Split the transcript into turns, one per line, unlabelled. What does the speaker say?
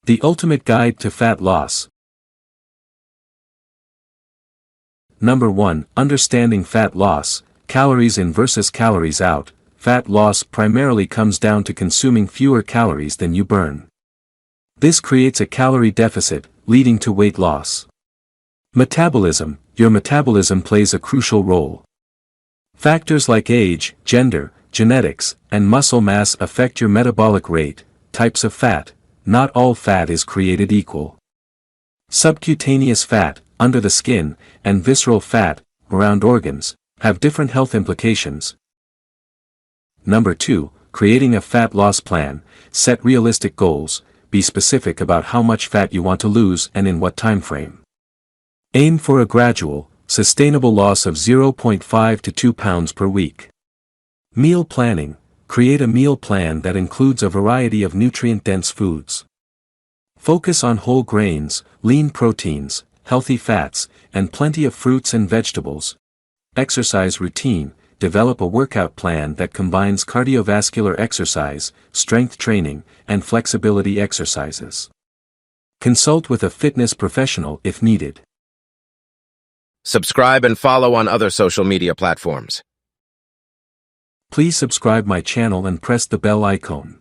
The ultimate guide to fat loss. Number 1. Understanding fat loss, calories in versus calories out. Fat loss primarily comes down to consuming fewer calories than you burn. This creates a calorie deficit, leading to weight loss. Metabolism. Your metabolism plays a crucial role. Factors like age, gender, genetics, and muscle mass affect your metabolic rate. Types of fat. Not all fat is created equal. Subcutaneous fat, under the skin, and visceral fat, around organs, have different health implications. Number 2. Creating a fat loss plan. Set realistic goals. Be specific about how much fat you want to lose and in what time frame. Aim for a gradual, sustainable loss of 0.5 to 2 pounds per week. Meal planning. Create a meal plan that includes a variety of nutrient-dense foods. Focus on whole grains, lean proteins, healthy fats, and plenty of fruits and vegetables. Exercise routine. Develop a workout plan that combines cardiovascular exercise, strength training, and flexibility exercises. Consult with a fitness professional if needed.
Subscribe and follow on other social media platforms.
Please subscribe my channel and press the bell icon.